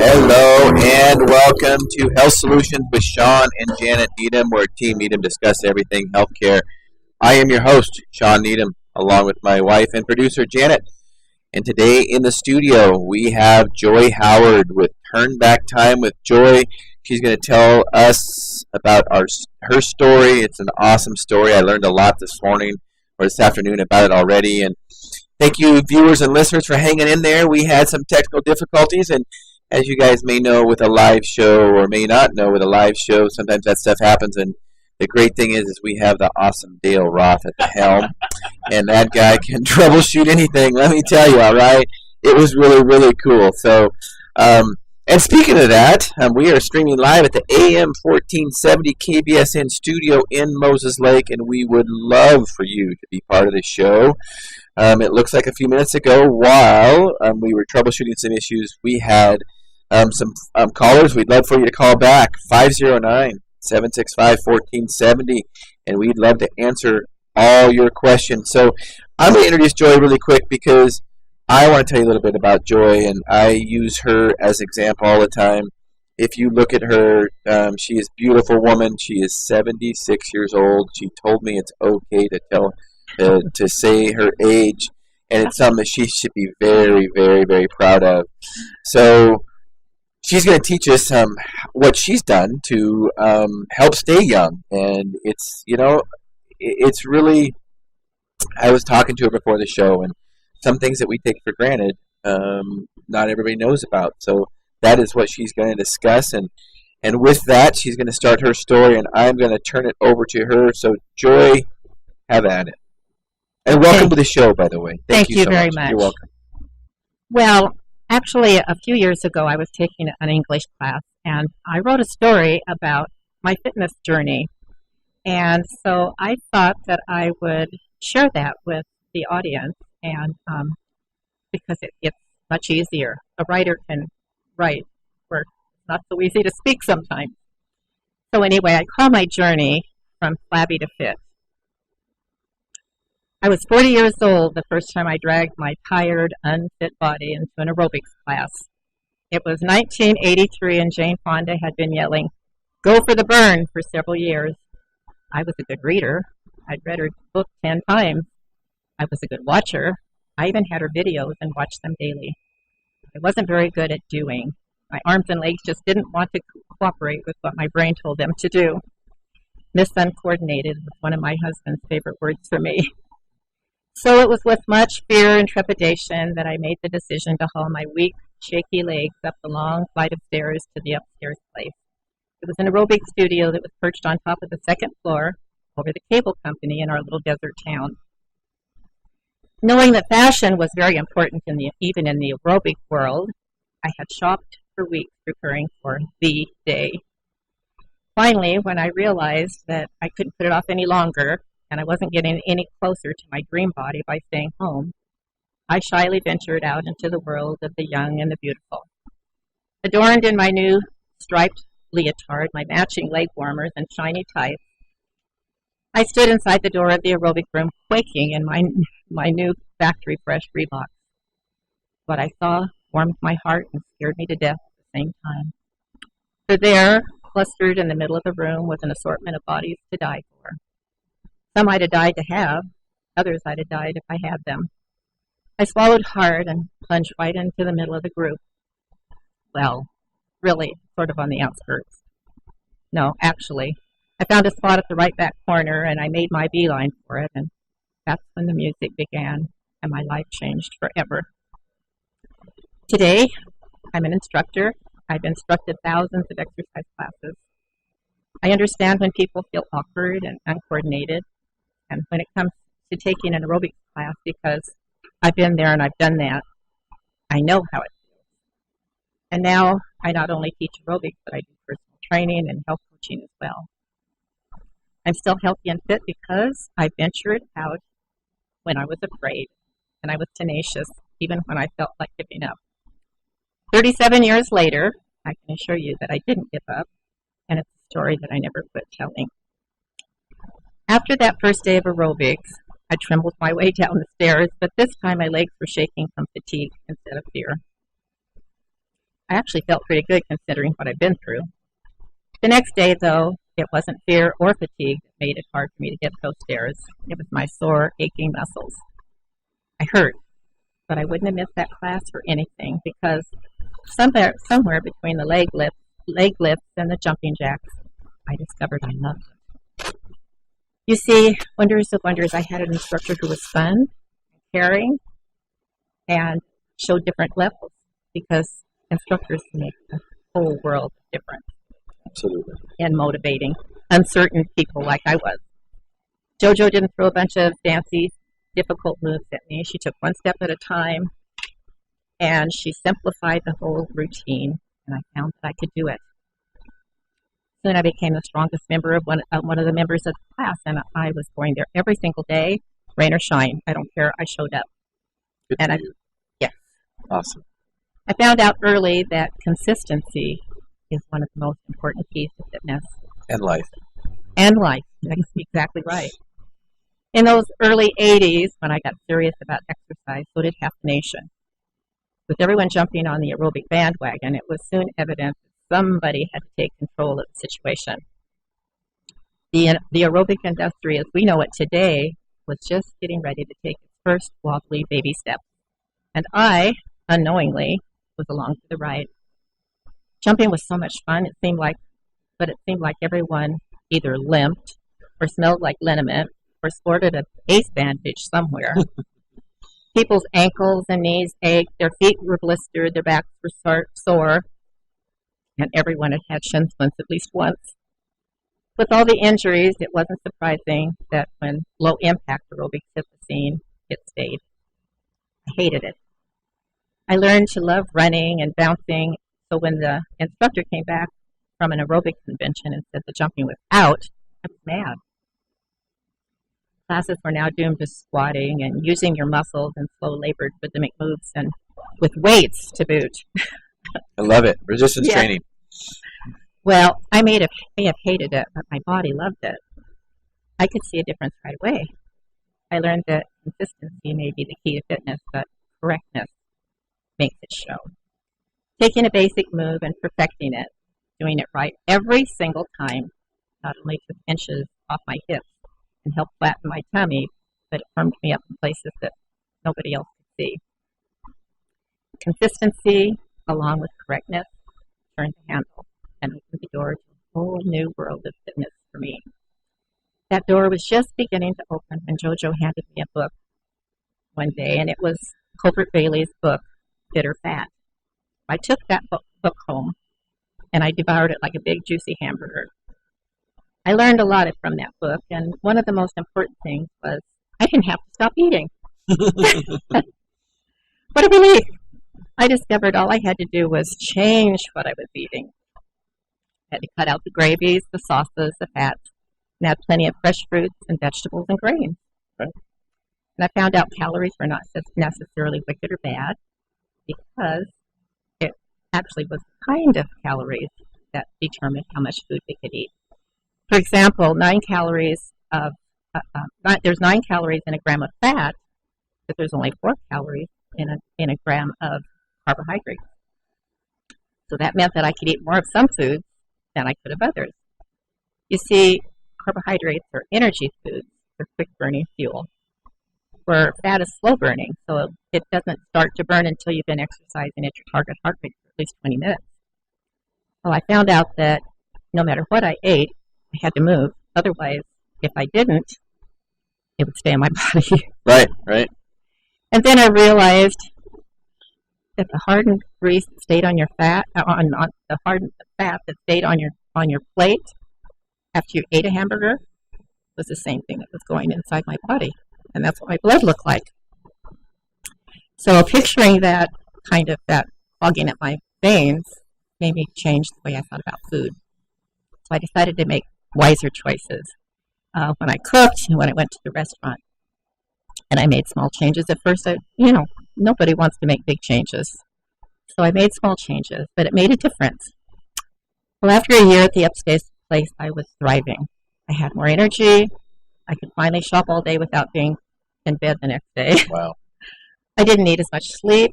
Hello and welcome to Health Solutions with Shawn and Janet Needham, where Team Needham discuss everything healthcare. I am your host, Shawn Needham, along with my wife and producer, Janet. And today in the studio, we have Joy Howard with Turn Back Time with Joy. She's going to tell us about her story. It's an awesome story. I learned a lot this morning or this afternoon about it already. And thank you, viewers and listeners, for hanging in there. We had some technical difficulties, and as you guys may know with a live show, or may not know with a live show, sometimes that stuff happens. And the great thing is we have the awesome Dale Roth at the helm, and that guy can troubleshoot anything, let me tell you, all right? It was really, really cool. So, and speaking of that, we are streaming live at the AM 1470 KBSN studio in Moses Lake, and we would love for you to be part of the show. It looks like a few minutes ago, while we were troubleshooting some issues, we had some callers. We'd love for you to call back, 509-765-1470, and we'd love to answer all your questions. So I'm going to introduce Joy really quick because I want to tell you a little bit about Joy, and I use her as an example all the time. If you look at her, she is a beautiful woman. She is 76 years old. She told me it's okay to say her age, and it's something that she should be very, very, very proud of. So she's going to teach us what she's done to help stay young, and it's really. I was talking to her before the show, and some things that we take for granted, not everybody knows about. So that is what she's going to discuss, and with that, she's going to start her story, and I'm going to turn it over to her. So Joy, have at it. And welcome to the show, by the way. Thank you so very much. You're welcome. Well, actually, a few years ago, I was taking an English class, and I wrote a story about my fitness journey. And so I thought that I would share that with the audience, and because it's much easier. A writer can write where it's not so easy to speak sometimes. So anyway, I call my journey from flabby to fit. I was 40 years old the first time I dragged my tired, unfit body into an aerobics class. It was 1983, and Jane Fonda had been yelling, "Go for the burn," for several years. I was a good reader. I'd read her book 10 times. I was a good watcher. I even had her videos and watched them daily. I wasn't very good at doing. My arms and legs just didn't want to cooperate with what my brain told them to do. Uncoordinated was one of my husband's favorite words for me. So it was with much fear and trepidation that I made the decision to haul my weak, shaky legs up the long flight of stairs to the upstairs place. It was an aerobic studio that was perched on top of the second floor over the cable company in our little desert town. Knowing that fashion was very important even in the aerobic world, I had shopped for weeks preparing for the day. Finally, when I realized that I couldn't put it off any longer, and I wasn't getting any closer to my dream body by staying home, I shyly ventured out into the world of the young and the beautiful. Adorned in my new striped leotard, my matching leg warmers, and shiny tights, I stood inside the door of the aerobic room, quaking in my new factory-fresh Reeboks. What I saw warmed my heart and scared me to death at the same time. For there, clustered in the middle of the room, was an assortment of bodies to die for. Some I'd have died to have, others I'd have died if I had them. I swallowed hard and plunged right into the middle of the group. Well, really, sort of on the outskirts. No, actually, I found a spot at the right back corner, and I made my beeline for it, and that's when the music began, and my life changed forever. Today, I'm an instructor. I've instructed thousands of exercise classes. I understand when people feel awkward and uncoordinated, and when it comes to taking an aerobics class, because I've been there and I've done that, I know how it feels. And now I not only teach aerobics, but I do personal training and health coaching as well. I'm still healthy and fit because I ventured out when I was afraid, and I was tenacious even when I felt like giving up. 37 years later, I can assure you that I didn't give up, and it's a story that I never quit telling. After that first day of aerobics, I trembled my way down the stairs, but this time my legs were shaking from fatigue instead of fear. I actually felt pretty good considering what I'd been through. The next day, though, it wasn't fear or fatigue that made it hard for me to get those stairs. It was my sore, aching muscles. I hurt, but I wouldn't have missed that class for anything because somewhere between the leg lifts and the jumping jacks, I discovered I loved it. You see, wonders of wonders, I had an instructor who was fun, caring, and showed different levels because instructors make a whole world of difference. Absolutely. And motivating uncertain people like I was. JoJo didn't throw a bunch of fancy, difficult moves at me. She took one step at a time, and she simplified the whole routine, and I found that I could do it. Soon I became the strongest member of one of the members of the class, and I was going there every single day, rain or shine. I don't care. I showed up. Good and for you. Yes. Awesome. I found out early that consistency is one of the most important keys to fitness. And life. And life. That's exactly right. In those early 80s, when I got serious about exercise, so did half the nation. With everyone jumping on the aerobic bandwagon, it was soon evident that somebody had to take control of the situation. The aerobic industry, as we know it today, was just getting ready to take its first wobbly baby steps. And I, unknowingly, was along for the ride. Jumping was so much fun, it seemed like everyone either limped or smelled like liniment or sported a ace bandage somewhere. People's ankles and knees ached, their feet were blistered, their backs were sore, and everyone had had shin splints at least once. With all the injuries, it wasn't surprising that when low-impact aerobics hit the scene, it stayed. I hated it. I learned to love running and bouncing, so when the instructor came back from an aerobic convention and said the jumping was out, I was mad. Classes were now doomed to squatting and using your muscles in slow, labored rhythmic moves and with weights to boot. I love it. Resistance training. Well, I may have hated it, but my body loved it. I could see a difference right away. I learned that consistency may be the key to fitness, but correctness makes it show. Taking a basic move and perfecting it, doing it right every single time, not only took inches off my hips and helped flatten my tummy, but it firmed me up in places that nobody else could see. Consistency, along with correctness, turned the handle and opened the door to a whole new world of fitness for me. That door was just beginning to open when JoJo handed me a book one day, and it was Colbert Bailey's book, Fit or Fat. I took that book home, and I devoured it like a big, juicy hamburger. I learned a lot from that book, and one of the most important things was I didn't have to stop eating. What a relief! I discovered all I had to do was change what I was eating. I had to cut out the gravies, the sauces, the fats, and add plenty of fresh fruits and vegetables and grains. Right. And I found out calories were not necessarily wicked or bad because it actually was the kind of calories that determined how much food we could eat. For example, there's 9 calories in a gram of fat, but there's only 4 calories in a gram of carbohydrates. So that meant that I could eat more of some foods than I could of others. You see, carbohydrates are energy foods for quick-burning fuel, where fat is slow-burning, so it doesn't start to burn until you've been exercising at your target heart rate for at least 20 minutes. Well, I found out that no matter what I ate, I had to move. Otherwise, if I didn't, it would stay in my body. Right. And then I realized that the hardened grease that stayed on your fat, the hardened fat that stayed on your plate after you ate a hamburger, was the same thing that was going inside my body, and that's what my blood looked like. So picturing that kind of that clogging at my veins made me change the way I thought about food. So I decided to make wiser choices when I cooked and when I went to the restaurant. And I made small changes. At first, nobody wants to make big changes. So I made small changes, but it made a difference. Well, after a year at the upstairs place, I was thriving. I had more energy. I could finally shop all day without being in bed the next day. Wow. I didn't need as much sleep.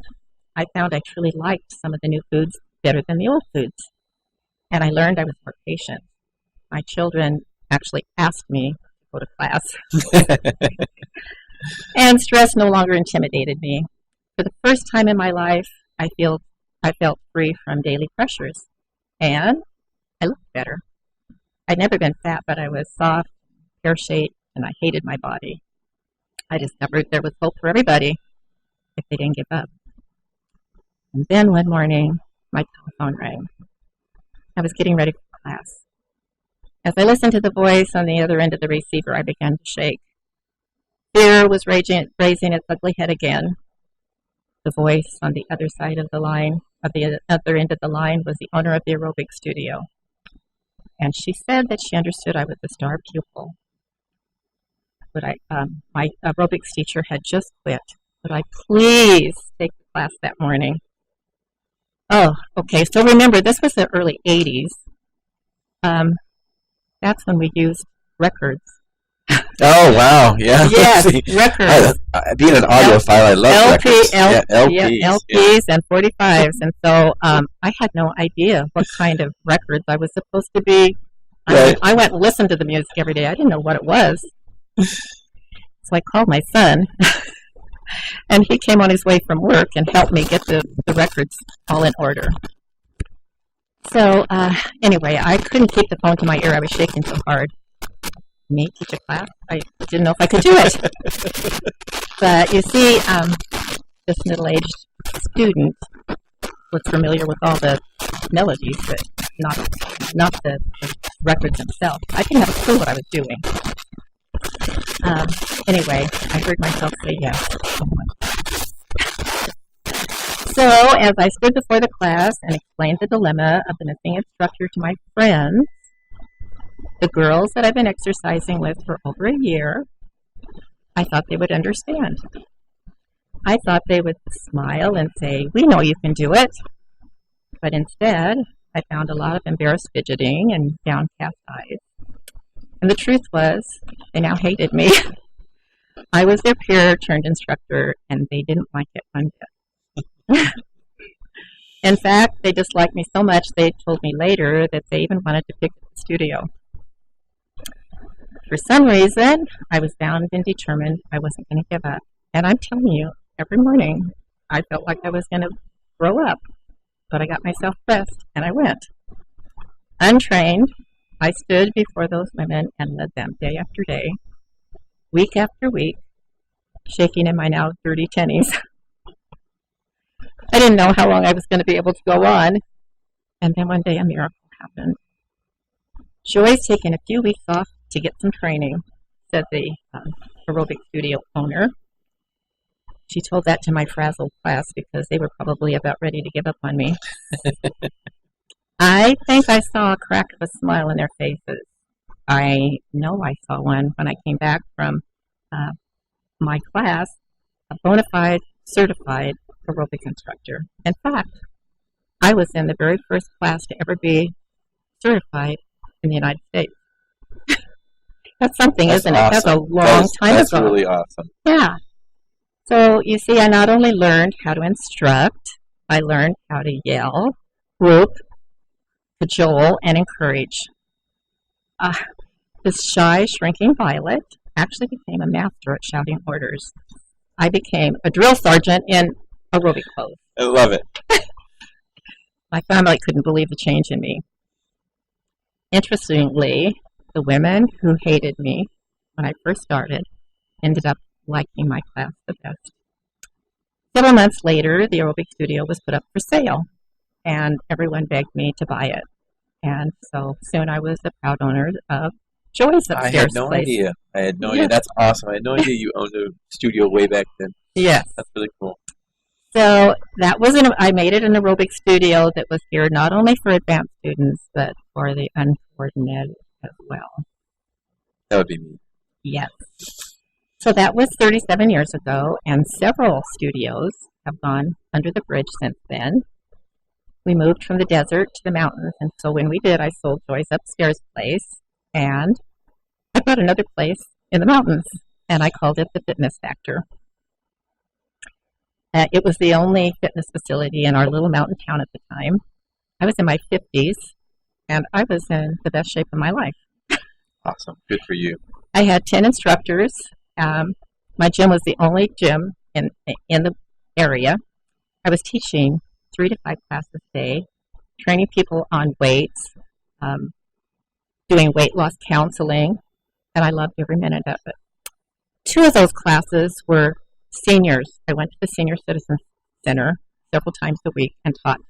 I found I truly liked some of the new foods better than the old foods. And I learned I was more patient. My children actually asked me to go to class. And stress no longer intimidated me. For the first time in my life, I felt free from daily pressures. And I looked better. I'd never been fat, but I was soft, pear-shaped, and I hated my body. I discovered there was hope for everybody if they didn't give up. And then one morning, my telephone rang. I was getting ready for class. As I listened to the voice on the other end of the receiver, I began to shake. Fear was raising its ugly head again. The voice on the other side of the line, at the other end of the line, was the owner of the aerobic studio. And she said that she understood I was a star pupil. But my aerobics teacher had just quit. Would I please take the class that morning? Oh, okay. So remember, this was the early 80s. That's when we used records. Oh, wow. Yeah. Yes, records. Being an audiophile, I love records. LPs and 45s. And so I had no idea what kind of records I was supposed to be. I went and listened to the music every day. I didn't know what it was. So I called my son, and he came on his way from work and helped me get the records all in order. So anyway, I couldn't keep the phone to my ear. I was shaking so hard. Me teach a class? I didn't know if I could do it. But you see, this middle-aged student was familiar with all the melodies, but not the records themselves. I didn't have a clue what I was doing. Anyway, I heard myself say yes. So, as I stood before the class and explained the dilemma of the missing instructor to my friends, the girls that I've been exercising with for over a year, I thought they would understand. I thought they would smile and say, "We know you can do it." But instead, I found a lot of embarrassed fidgeting and downcast eyes. And the truth was, they now hated me. I was their peer turned instructor, and they didn't like it one bit. In fact, they disliked me so much they told me later that they even wanted to pick up the studio. For some reason, I was bound and determined I wasn't going to give up. And I'm telling you, every morning, I felt like I was going to grow up. But I got myself pressed, and I went. Untrained, I stood before those women and led them day after day, week after week, shaking in my now dirty tennies. I didn't know how long I was going to be able to go on. And then one day a miracle happened. Joy's taken a few weeks off to get some training, said the aerobic studio owner. She told that to my frazzled class because they were probably about ready to give up on me. I think I saw a crack of a smile in their faces. I know I saw one when I came back from my class, a bona fide, certified aerobic instructor. In fact, I was in the very first class to ever be certified in the United States. That's something, isn't it? That's a long time ago. That's really awesome. Yeah. So, you see, I not only learned how to instruct, I learned how to yell, whoop, cajole, and encourage. This shy, shrinking Violet actually became a master at shouting orders. I became a drill sergeant in aerobic clothes. I love it. My family couldn't believe the change in me. Interestingly, the women who hated me when I first started ended up liking my class the best. Several months later, the aerobic studio was put up for sale, and everyone begged me to buy it. And so soon I was the proud owner of Joy's upstairs I had no place. idea. I had no idea. That's awesome. I had no idea you owned a studio way back then. Yes. That's really cool. So that was I made it an aerobic studio that was geared not only for advanced students, but for the uncoordinated as well. That would be me. Yes. So that was 37 years ago, and several studios have gone under the bridge since then. We moved from the desert to the mountains, and so when we did, I sold Joy's upstairs place, and I bought another place in the mountains. and I called it the Fitness Factor. It was the only fitness facility in our little mountain town at the time. I was in my 50s, and I was in the best shape of my life. Awesome. Good for you. I had 10 instructors. My gym was the only gym in the area. I was teaching 3 to 5 classes a day, training people on weights, doing weight loss counseling, and I loved every minute of it. 2 of those classes were seniors. I went to the Senior Citizen Center several times a week and taught,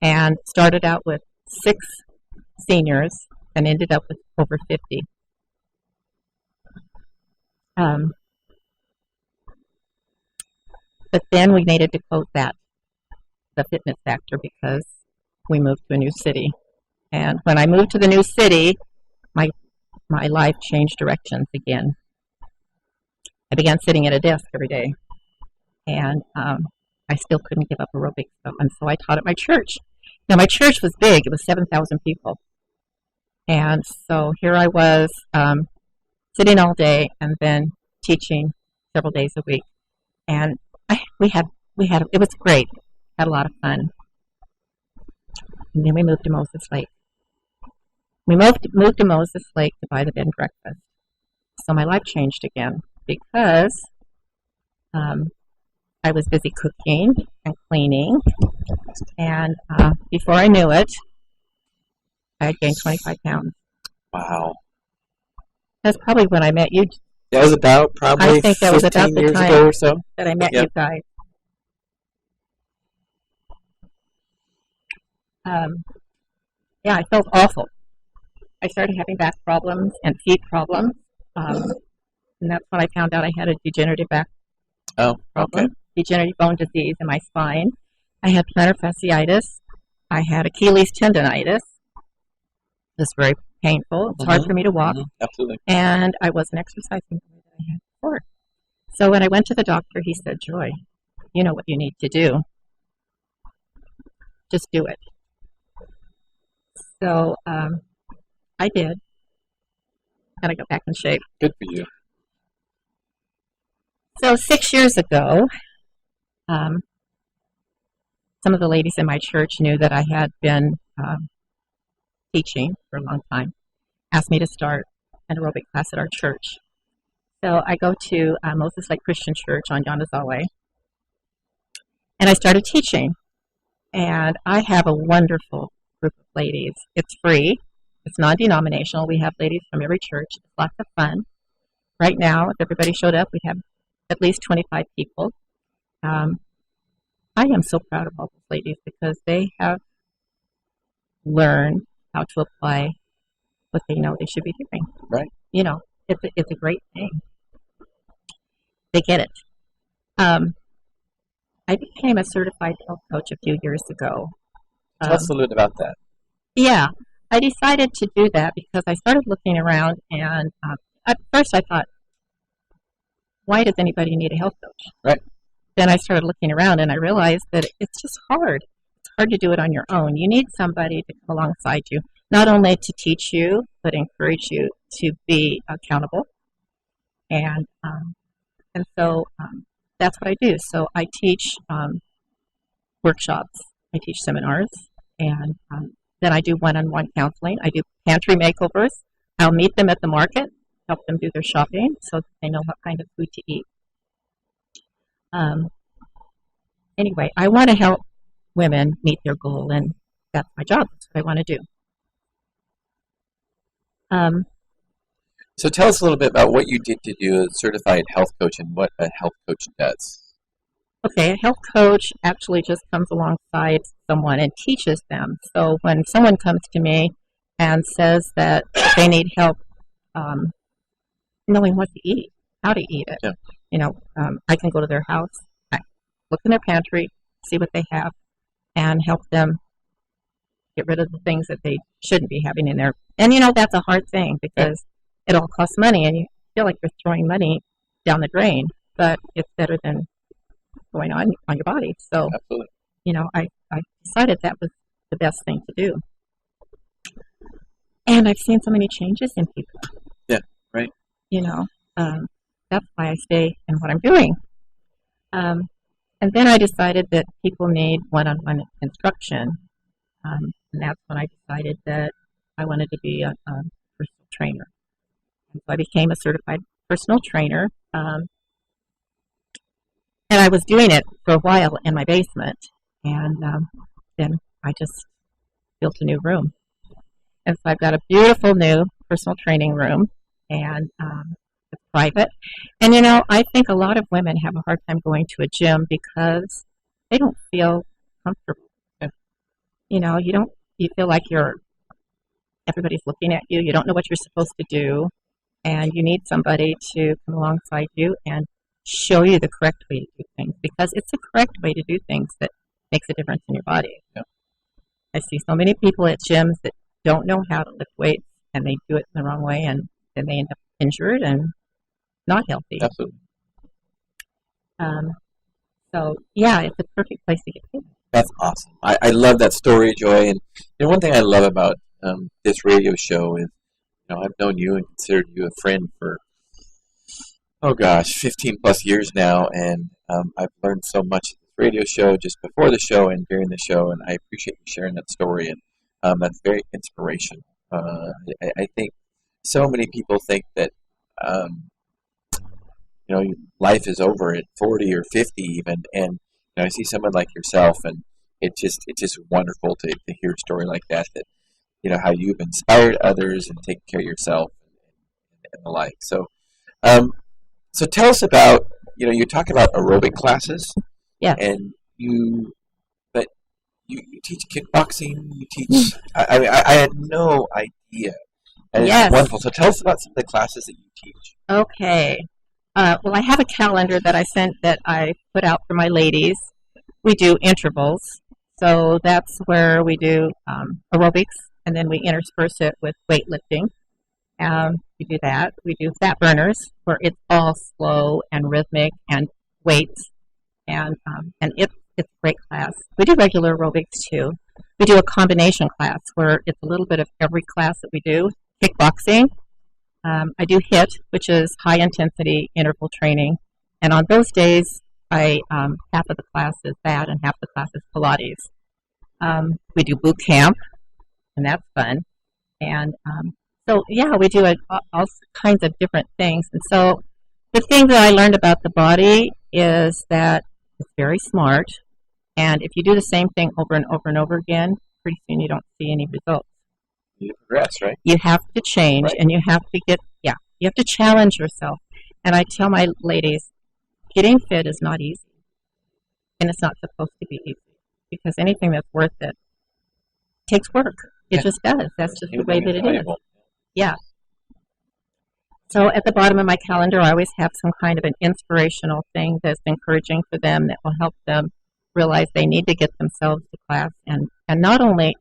and started out with 6 seniors and ended up with over 50. But then we needed to close the Fitness Factor, because we moved to a new city. And when I moved to the new city, my life changed directions again. I began sitting at a desk every day, and I still couldn't give up aerobics, and so I taught at my church. Now, my church was big. It was 7,000 people. And so here I was, sitting all day and then teaching several days a week. And it was great. Had a lot of fun. And then we moved to Moses Lake. We moved to Moses Lake to buy the bed and breakfast. So my life changed again, because I was busy cooking and cleaning. And before I knew it, I had gained 25 pounds. Wow. That's probably when I met you. That was about I think that was about the years time ago or so that I met you guys. Yeah, I felt awful. I started having back problems and feet problems, and that's when I found out I had a degenerative back problem, degenerative bone disease in my spine. I had plantar fasciitis. I had Achilles tendonitis. It was very painful. It's hard for me to walk. Absolutely. And I wasn't exercising the way that I had before. So when I went to the doctor, he said, "Joy, you know what you need to do. Just do it." So I did, and I got back in shape. Good for you. So 6 years ago, some of the ladies in my church knew that I had been teaching for a long time, asked me to start an aerobic class at our church. So I go to Moses Lake Christian Church on Yonazale, and I started teaching. And I have a wonderful group of ladies. It's free. It's non-denominational. We have ladies from every church. It's lots of fun. Right now, if everybody showed up, we have at least 25 people. I am so proud of all those ladies, because they have learned how to apply what they know they should be doing. Right. You know, it's a great thing. They get it. I became a certified health coach a few years ago. Tell us a little bit about that. Yeah, I decided to do that because I started looking around, and at first I thought, why does anybody need a health coach? Right. Then I started looking around, and I realized that it's just hard. It's hard to do it on your own. You need somebody to come alongside you, not only to teach you, but encourage you to be accountable. And so that's what I do. So I teach workshops, I teach seminars, and then I do one-on-one counseling. I do pantry makeovers. I'll meet them at the market, help them do their shopping so that they know what kind of food to eat. Anyway, I want to help women meet their goal, and that's my job. That's what I want to do. So tell us a little bit about what you did to do a certified health coach and what a health coach does. Okay, a health coach actually just comes alongside someone and teaches them. So when someone comes to me and says that they need help knowing what to eat, how to eat it, I can go to their house, look in their pantry, see what they have, and help them get rid of the things that they shouldn't be having in there. And, that's a hard thing because it all costs money, and you feel like you're throwing money down the drain, but it's better than going on your body. So, absolutely. I decided that was the best thing to do. And I've seen so many changes in people. Yeah, right. that's why I stay in what I'm doing. And then I decided that people need one-on-one instruction. And that's when I decided that I wanted to be a personal trainer. And so I became a certified personal trainer. And I was doing it for a while in my basement. And then I just built a new room. And so I've got a beautiful new personal training room. And it's private. And, I think a lot of women have a hard time going to a gym because they don't feel comfortable. You feel like everybody's looking at you. You don't know what you're supposed to do. And you need somebody to come alongside you and show you the correct way to do things, because it's the correct way to do things that makes a difference in your body. Yeah. I see so many people at gyms that don't know how to lift weights, and they do it in the wrong way, and then they end up injured and not healthy. Absolutely. So, yeah, it's a perfect place to get fit. That's awesome. I love that story, Joy. And one thing I love about this radio show is, I've known you and considered you a friend for, 15 plus years now. And I've learned so much at this radio show just before the show and during the show. And I appreciate you sharing that story. And that's very inspirational. I think so many people think that, life is over at 40 or 50 even. And I see someone like yourself, and it's just wonderful to hear a story like that, how you've inspired others and taken care of yourself and the like. So tell us about, you talk about aerobic classes. Yeah. And you teach kickboxing, you teach, I had no idea. And yes. It's wonderful. So tell us about some of the classes that you teach. Okay. Well, I have a calendar that I put out for my ladies. We do intervals, so that's where we do aerobics, and then we intersperse it with weightlifting. We do that. We do fat burners, where it's all slow and rhythmic and weights, and it's a great class. We do regular aerobics too. We do a combination class where it's a little bit of every class that we do. Kickboxing. I do HIIT, which is high intensity interval training, and on those days, half of the class is that, and half the class is Pilates. We do boot camp, and that's fun. And we do all kinds of different things. And so the thing that I learned about the body is that it's very smart, and if you do the same thing over and over and over again, pretty soon you don't see any results. You progress, right? You have to change, right. And you have to you have to challenge yourself. And I tell my ladies, getting fit is not easy, and it's not supposed to be easy, because anything that's worth it takes work. It just does. That's just the way that it is. Yeah. So at the bottom of my calendar, I always have some kind of an inspirational thing that's encouraging for them, that will help them realize they need to get themselves to class. And not only,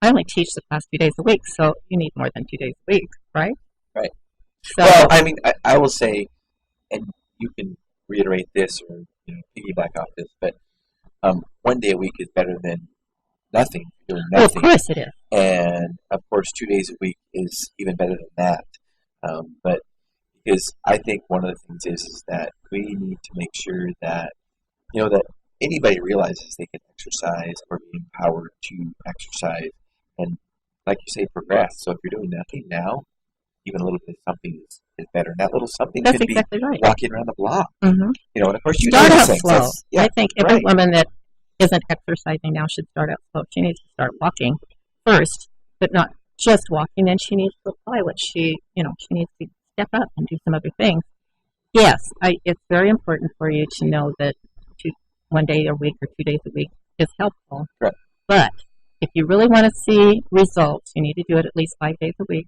I only teach the class 2 days a week, so you need more than 2 days a week, right? Right. So, well, I will say, and you can reiterate this or piggyback off this, but 1 day a week is better than nothing. Doing nothing. Of course it is. And of course, 2 days a week is even better than that. But because I think one of the things is that we need to make sure that that anybody realizes they can exercise or be empowered to exercise, and like you say, progress. So if you're doing nothing now, even a little bit of something is better. And that little something That's could exactly be right. Walking around the block. Mm-hmm. And of course you start do out things. slow. I think every right. woman that isn't exercising now should start out slow. She needs to start walking first, but not just walking. Then she needs to apply what she needs to step up and do some other things. Yes, it's very important for you to know that 1 day a week or 2 days a week is helpful. Right. But if you really want to see results, you need to do it at least 5 days a week.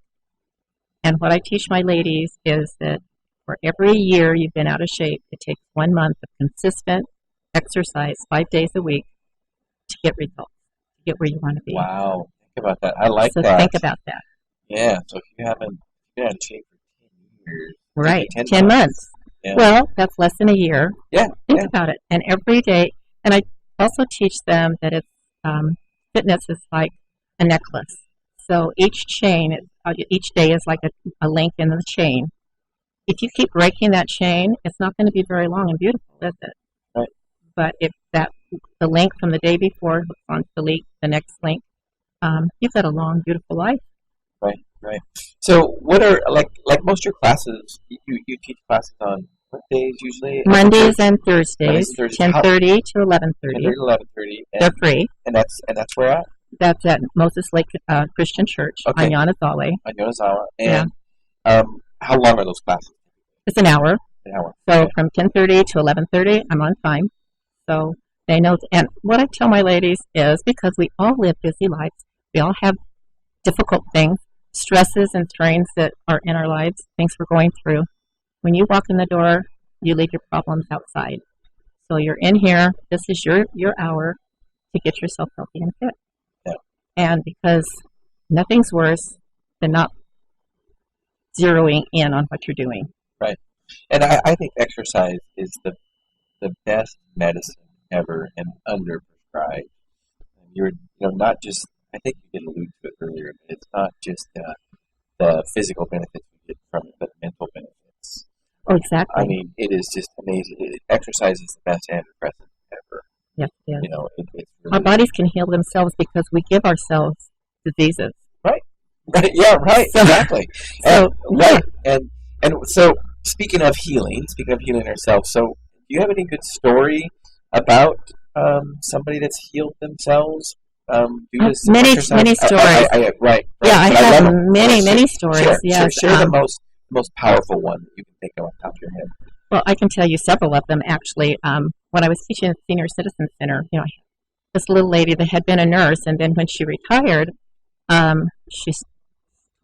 And what I teach my ladies is that for every year you've been out of shape, it takes 1 month of consistent exercise 5 days a week to get results, to get where you want to be. Wow. Think about that. I like that. So think about that. Yeah. So if you haven't been out of shape for 10 years. Right. 10 months. Yeah. Well, that's less than a year. Yeah. Think about it. And every day, and I also teach them that it's fitness is like a necklace. So each day is like a link in the chain. if you keep breaking that chain, it's not going to be very long and beautiful, is it? Right. But if the link from the day before hooks onto the next link, you've got a long, beautiful life. Right, right. So, what are like most of your classes? You teach classes on what days usually? Mondays and Thursdays, Thursdays. 10:30 to 11:30. 10:30 to 11:30. They're free. And that's where at? That's at Moses Lake Christian Church on Yanazawa. On Yonezawa. Yeah. And how long are those classes? It's an hour. An hour. So Okay. from 10:30 to 11:30, I'm on time. So they know. And what I tell my ladies is, because we all live busy lives, we all have difficult things, stresses and strains that are in our lives, things we're going through. When you walk in the door, you leave your problems outside. So you're in here. This is your hour to get yourself healthy and fit. Yeah. And because nothing's worse than not zeroing in on what you're doing. Right. And I think exercise is the best medicine ever and underprescribed. And you're not just, I think you did allude to it earlier, but it's not just the physical benefits you get from it, but mental benefits. Oh, exactly. I mean, it is just amazing. Exercise is the best antidepressant ever. Yes, yes. It's really, our bodies can heal themselves because we give ourselves diseases. Right. Yeah, right. So, exactly. So, right. And so speaking of healing ourselves, so do you have any good story about somebody that's healed themselves due to some many exercise? stories. Right. Yeah, I But have many stories. Yes. Share the most powerful one that you can think of on top of your head. Well, I can tell you several of them, actually. When I was teaching at the Senior Citizen Center, this little lady that had been a nurse, and then when she retired, she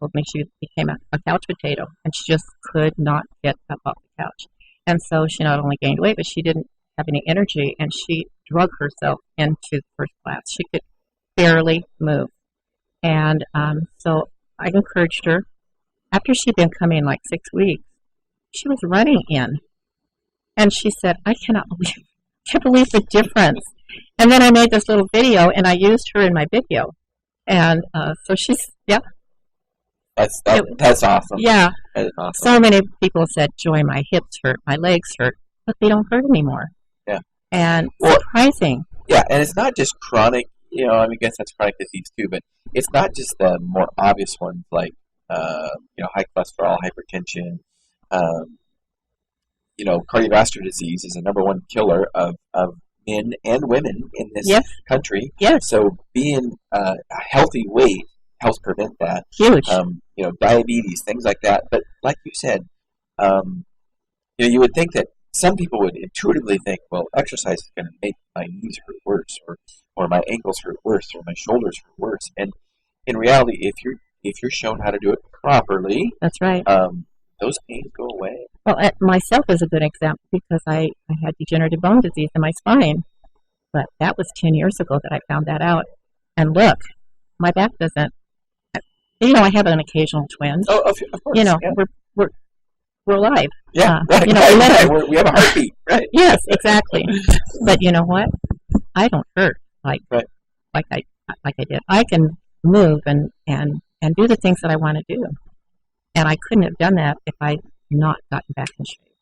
told me she became a couch potato, and she just could not get up off the couch. And so she not only gained weight, but she didn't have any energy, and she drug herself into first class. She could barely move. And so I encouraged her. After she'd been coming like 6 weeks, she was running in. And she said, I can't believe the difference. And then I made this little video, and I used her in my video. And so she's, yeah. That's awesome. Yeah. That is awesome. So many people said, Joy, my hips hurt, my legs hurt, but they don't hurt anymore. Yeah. And well, surprising. Yeah, and it's not just chronic, I guess that's chronic disease too, but it's not just the more obvious ones like, high cholesterol, hypertension, cardiovascular disease is the number one killer of men and women in this country. Yes. So being a healthy weight helps prevent that. Huge. Diabetes, things like that. But like you said, you would think that some people would intuitively think, well, exercise is going to make my knees hurt worse, or my ankles hurt worse, or my shoulders hurt worse. And in reality, if you're shown how to do it properly, that's right. Those pains go away. Well, myself is a good example because I had degenerative bone disease in my spine, but that was 10 years ago that I found that out. And look, my back doesn't. I have an occasional twinge. Oh, of course. Yeah. We're alive. Yeah, right. We have a heartbeat, right? Yes, exactly. But you know what? I don't hurt like I did. I can move and do the things that I want to do. And I couldn't have done that if I'd not gotten back in shape.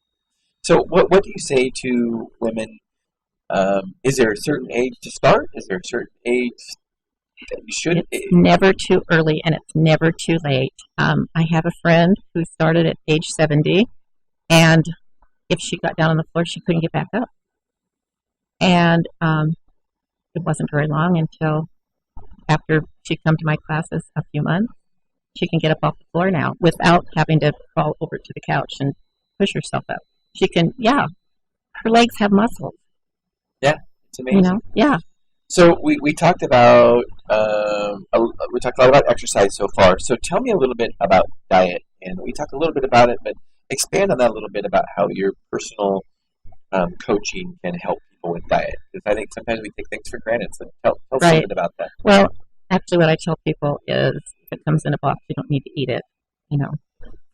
So what do you say to women? Is there a certain age to start? Is there a certain age that you should? It's never too early and it's never too late. I have a friend who started at age 70, and if she got down on the floor, she couldn't get back up. And it wasn't very long until after she'd come to my classes a few months, she can get up off the floor now without having to crawl over to the couch and push herself up. She can, her legs have muscles. Yeah, it's amazing. Yeah. So we talked about a lot about exercise so far. So tell me a little bit about diet, and we talked a little bit about it, but expand on that a little bit about how your personal coaching can help people with diet. Because I think sometimes we take things for granted. So tell us a little bit about that. Well, actually, what I tell people is, if it comes in a box, you don't need to eat it.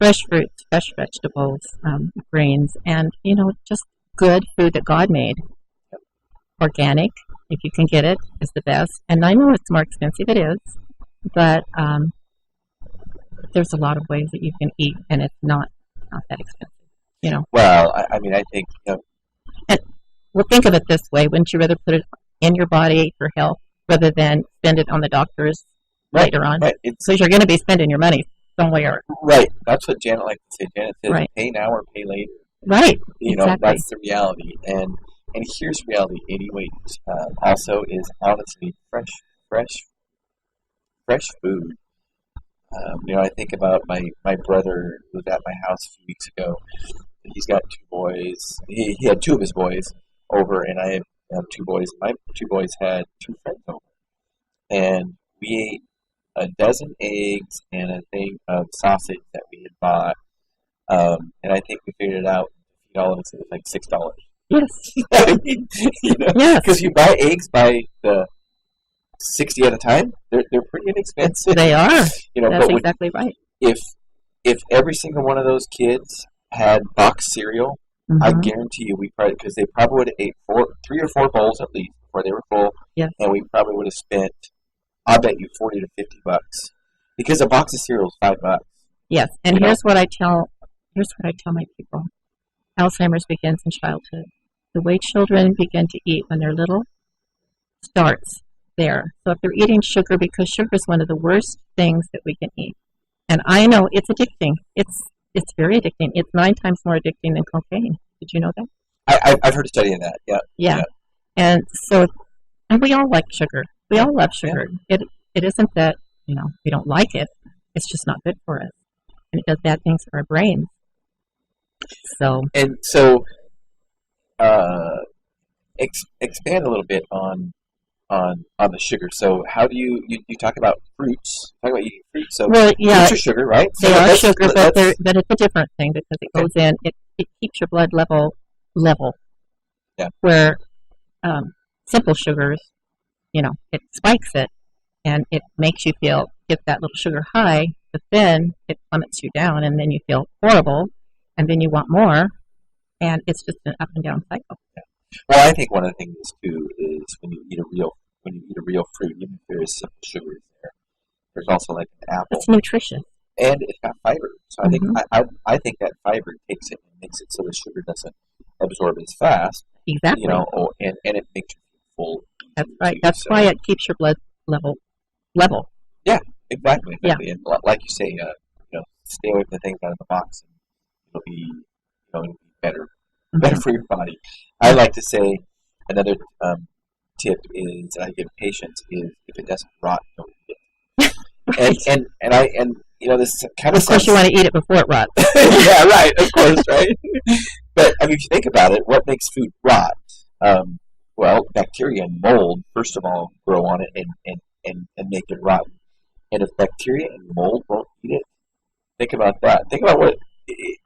Fresh fruits, fresh vegetables, grains, and just good food that God made. Organic, if you can get it, is the best. And I know it's more expensive, it is, but there's a lot of ways that you can eat, and it's not that expensive. Well, I mean, I think And well, think of it this way: wouldn't you rather put it in your body for health rather than spend it on the doctors later on? right. Because you're going to be spending your money somewhere. Right. That's what Janet likes to say. Janet says, Right. "Pay now or pay later." Right. Exactly. That's the reality. And here's reality. 88 also is honestly fresh food. I think about my brother who was at my house a few weeks ago. He's got two boys. He had two of his boys over, and I have two boys. My two boys had two friends over, and we ate a dozen eggs and a thing of sausage that we had bought. And I think we figured it out. All of us, it was like $6. Yes. I mean, Yes. because you buy eggs by the 60 at a time. They're pretty inexpensive. They are. That's but exactly right. If every single one of those kids had boxed cereal, Mm-hmm. I guarantee you because they probably would have ate 3 or 4 bowls at least before they were full. Yes. And we probably would have spent, I bet you, $40 to $50 because a box of cereal is $5. Yes. And here's what I tell my people: Alzheimer's begins in childhood. The way children begin to eat when they're little starts there. So if they're eating sugar, because sugar is one of the worst things that we can eat, and I know it's addicting. It's very addicting. It's 9 times more addicting than cocaine. Did you know that? I've heard a study of that. Yeah. And we all like sugar. We all love sugar. Yeah. It isn't that we don't like it. It's just not good for us, and it does bad things for our brains. So expand a little bit on the sugar. So how do you talk about fruits? Talk about eating fruits. So fruits are sugar, right? They are sugar, but it's a different thing because it goes in. It keeps your blood level. Yeah. Where simple sugars, it spikes it, and it makes you get that little sugar high, but then it plummets you down, and then you feel horrible, and then you want more, and it's just an up and down cycle. Yeah. Well, I think one of the things too is when you eat a real fruit, even if there is simple sugars there's also like an apple. It's nutritious, and it's got fiber. So Mm-hmm. I think that fiber takes it and makes it so the sugar doesn't absorb as fast. Exactly. And it makes you full. That's right. That's why it keeps your blood level. Yeah, exactly. Yeah. And like you say, stay away from the things out of the box, and it'll be better. Better for your body. I like to say another tip is I give patients is if it doesn't rot, don't eat it. Right. and this kind of. Of course, you want to eat it before it rots. Yeah, right. Of course, right. But I mean, if you think about it, what makes food rot? Well, bacteria and mold first of all grow on it and make it rotten. And if bacteria and mold won't eat it, think about that. Think about what.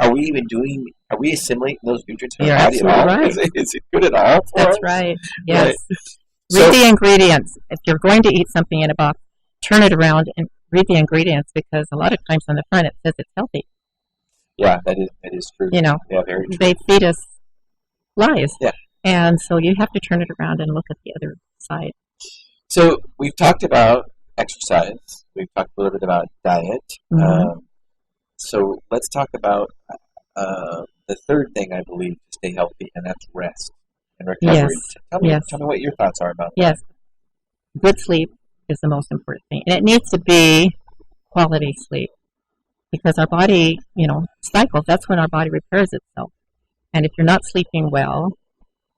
Are we even doing? Are we assimilating those nutrients in our body at all? Right. Is it good at all for us? That's right. Yes. Right. Read the ingredients. If you're going to eat something in a box, turn it around and read the ingredients because a lot of times on the front it says it's healthy. Yeah, that is true. Yeah, very true. They feed us lies. Yeah. And so you have to turn it around and look at the other side. So we've talked about exercise. We've talked a little bit about diet. Mm-hmm. So let's talk about the third thing I believe to stay healthy, and that's rest and recovery. Yes. Tell me what your thoughts are about that. Yes. Good sleep is the most important thing. And it needs to be quality sleep because our body, cycles. That's when our body repairs itself. And if you're not sleeping well,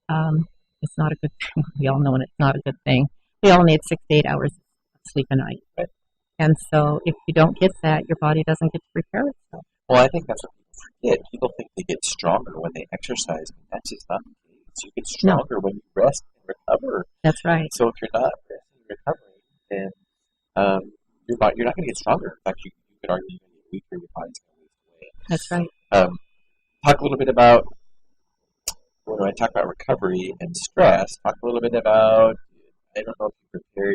it's not a good thing. We all know it's not a good thing. We all need 6 to 8 hours of sleep a night. Right. And so if you don't get that, your body doesn't get to repair itself. Well, I think that's what people forget. People think they get stronger when they exercise, but that's just not the case. You get stronger when you rest and recover. That's right. So if you're not resting and recovering, then you're not going to get stronger. In fact, you could argue you're going to get weaker. Your body's going to lose weight. That's right. Talk a little bit about when I talk about recovery and stress. Talk a little bit about. I don't know if you prepare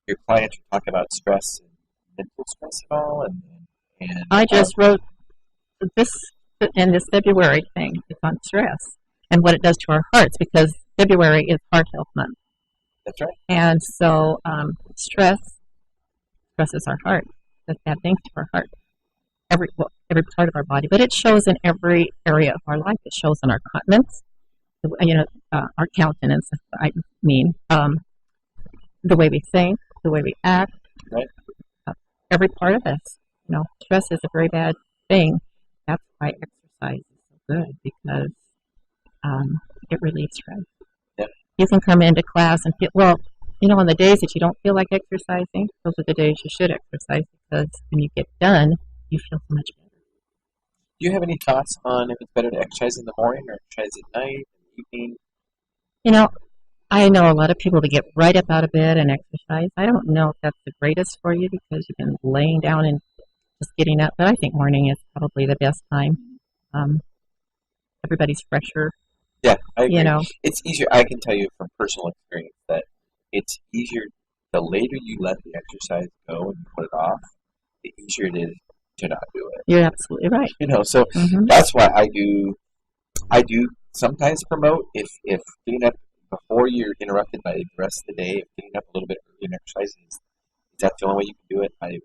your clients to talk about stress and mental stress at all, and I just wrote this in this February thing. It's on stress and what it does to our hearts because February is Heart Health Month. That's right. And so stress stresses our heart. Does bad things to our heart. every part of our body, but it shows in every area of our life. It shows in our continence, our countenance. I mean, the way we think, the way we act, right? Every part of us. Stress is a very bad thing. That's why exercise is so good, because it relieves stress. Yeah. You can come into class and feel, well, on the days that you don't feel like exercising, those are the days you should exercise, because when you get done, you feel so much better. Do you have any thoughts on if it's better to exercise in the morning or exercise at night, evening? I know a lot of people that get right up out of bed and exercise. I don't know if that's the greatest for you, because you've been laying down and just getting up, but I think morning is probably the best time. Everybody's fresher. Yeah, I agree. It's easier. I can tell you from personal experience that it's easier the later you let the exercise go and you put it off, the easier it is to not do it. You're absolutely right. So that's why I do sometimes promote if getting up before you're interrupted by the rest of the day, if getting up a little bit early and exercising is that the only way you can do it, I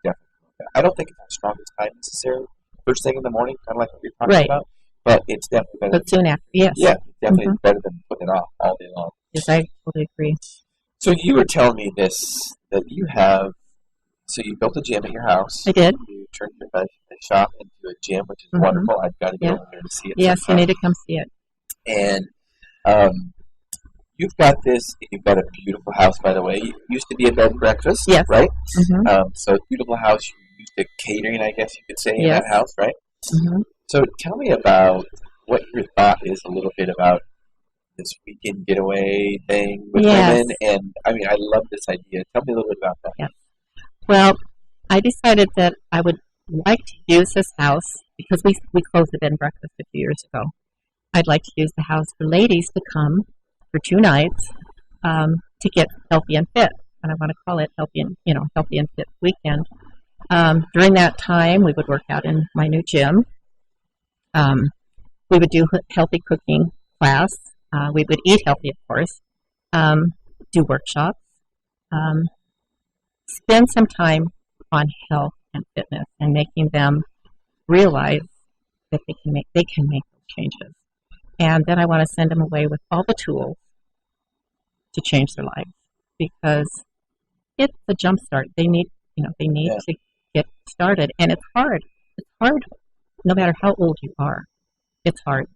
definitely promote that. I don't think it's the strongest time necessarily. First thing in the morning, kind of like what you're talking about. But it's definitely better. But soon after, yes. Yeah, definitely better than putting it off all day long. Yes, I totally agree. So you were telling me that you have, so you built a gym at your house. I did. You turned your shop into a gym, which is wonderful. I've got to go over there to see it. Yes, sometime. you need to come see it. And you've got a beautiful house, by the way. You used to be a bed and breakfast, yes. right? So beautiful house. You used to catering, I guess you could say, in that house, right? So tell me about what your thought is a little bit about this weekend getaway thing with women. And, I love this idea. Tell me a little bit about that. Yes. Well, I decided that I would like to use this house, because we closed the bed and breakfast a few years ago. I'd like to use the house for ladies to come for 2 nights to get healthy and fit. And I want to call it healthy and fit weekend. During that time, we would work out in my new gym. We would do healthy cooking class. We would eat healthy, of course. Do workshops. Spend some time on health and fitness and making them realize that they can make those changes. And then I want to send them away with all the tools to change their lives, because it's a jump start. They need to get started, and it's hard. It's hard, no matter how old you are. It's hard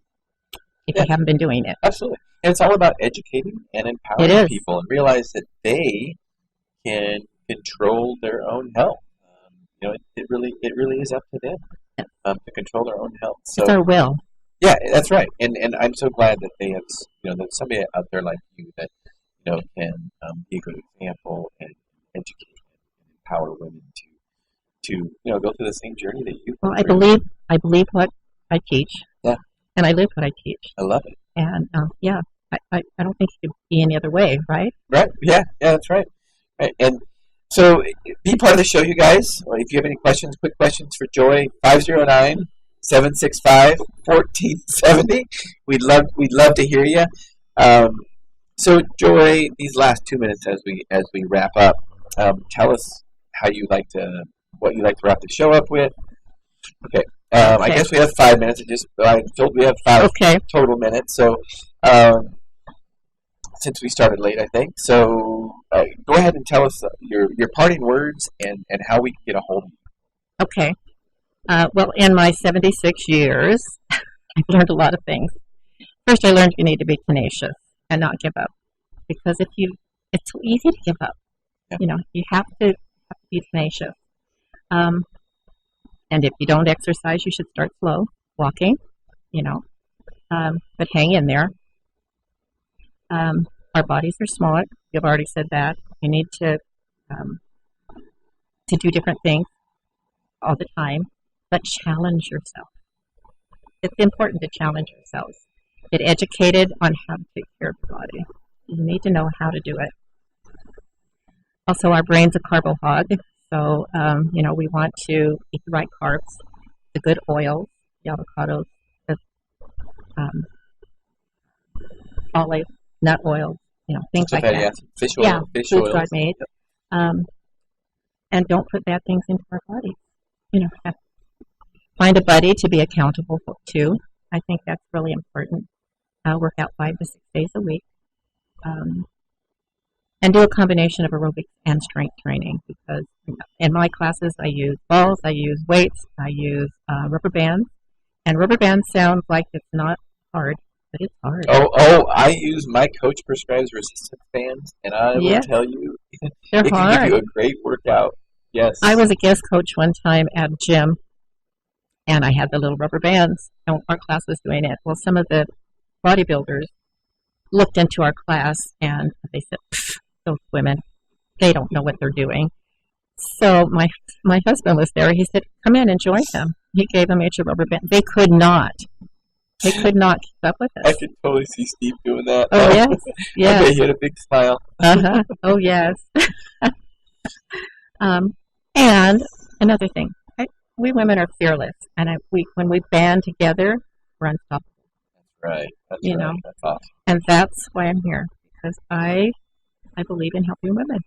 if you haven't been doing it. Absolutely, and it's all about educating and empowering people, and realize that they can control their own health. It really is up to them to control their own health. So, it's our will. Yeah, that's right, and I'm so glad that they have, that somebody out there like you that can be a good example and educate and empower women to go through the same journey that you. Well, I believe what I teach. Yeah, and I live what I teach. I love it. And I don't think it could be any other way, right? Right. Yeah, that's right. Right, and so be part of the show, you guys. If you have any questions, quick questions for Joy, 509-765-1470. We'd love to hear you. So Joy, these last 2 minutes as we wrap up, tell us what you like to wrap the show up with. Okay. I guess we have 5 minutes. I told we have 5 total minutes. So since we started late, I think. So go ahead and tell us your parting words and how we can get a hold of you. Okay. Well, in my 76 years, I've learned a lot of things. First, I learned you need to be tenacious and not give up, because it's so easy to give up. Yeah. You have to be tenacious. And if you don't exercise, you should start slow, walking. But hang in there. Our bodies are small. You've already said that. You need to do different things all the time, but challenge yourself. It's important to challenge yourselves. Get educated on how to take care of your body. You need to know how to do it. Also, our brain's a carbo hog, so we want to eat the right carbs, the good oils, the avocados, the olive, nut oil, things like that. Fish oil, foods God made. And don't put bad things into our bodies. Find a buddy to be accountable to. I think that's really important. Work out 5 to 6 days a week. And do a combination of aerobics and strength training, because in my classes I use balls, I use weights, I use rubber bands. And rubber bands sounds like it's not hard, but it's hard. I use, my coach prescribes resistance bands, and I will tell you, they're it hard. can give you a great workout. Yes. I was a guest coach one time at a gym, and I had the little rubber bands, and our class was doing it. Well, some of the bodybuilders looked into our class, and they said, those women, they don't know what they're doing. So my husband was there. He said, come in and join them. He gave them each a rubber band. They could not. They could not keep up with us. I could totally see Steve doing that. Oh, yes. Yes. Okay, he had a big smile. Uh-huh. Oh, yes. And another thing, we women are fearless. And when we band together, we're unstoppable. Right. That's you right. know, That's awesome. And that's why I'm here, because I believe in helping women.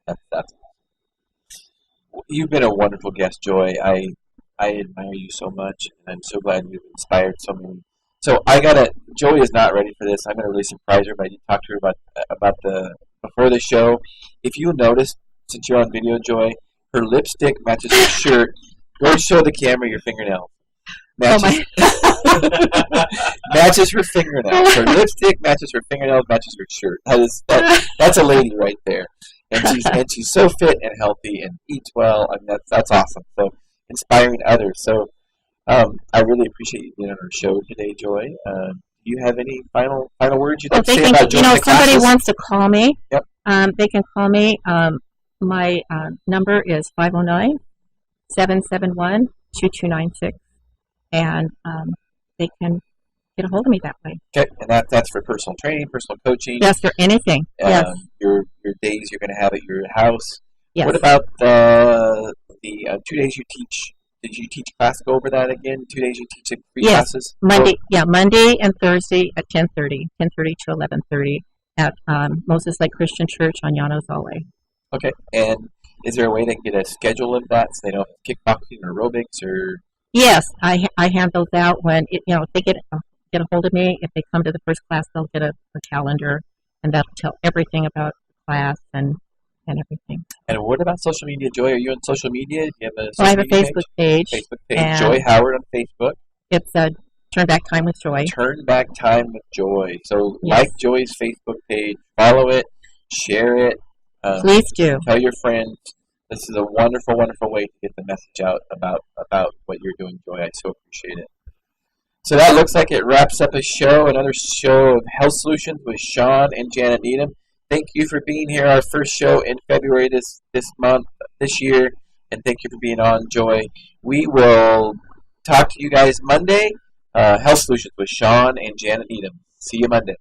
That's awesome. You've been a wonderful guest, Joy. I admire you so much, and I'm so glad you've inspired so many. So Joy is not ready for this. I'm going to really surprise her, but I did talk to her about before the show. If you notice, since you're on video, Joy, her lipstick matches her shirt. Go show the camera your fingernails. Matches her fingernails. Her lipstick matches her fingernails, matches her shirt. That's a lady right there. And she's so fit and healthy and eats well. I mean, that's awesome. So inspiring others. So I really appreciate you being on our show today, Joy. Do you have any final words you'd like to say about joining the classes? Somebody wants to call me. Yep. They can call me. My number is 509-771-2296, and they can get a hold of me that way. Okay, and that's for personal training, personal coaching. Yes, for anything. Yes. Your days you're going to have at your house. Yes. What about the 2 days you teach? Did you teach class? Go over that again. 2 days you teach free classes. Monday and Thursday at 10:30 to 11:30 at Moses Lake Christian Church on Llanos Alley. Okay, and is there a way they can get a schedule of that so they know kickboxing or aerobics or? Yes, I hand those out when if they get a hold of me. If they come to the first class, they'll get a calendar, and that'll tell everything about the class and everything. And what about social media, Joy? Are you on social media? Do you have I have a Facebook page. Joy Howard on Facebook. It's Turn Back Time with Joy. Turn Back Time with Joy. So like Joy's Facebook page, follow it, share it. Please do. Tell your friends. This is a wonderful, wonderful way to get the message out about what you're doing, Joy. I so appreciate it. So that looks like it wraps up another show of Health Solutions with Shawn and Janet Needham. Thank you for being here, our first show in February this year, and thank you for being on, Joy. We will talk to you guys Monday. Health Solutions with Shawn and Janet Needham. See you Monday.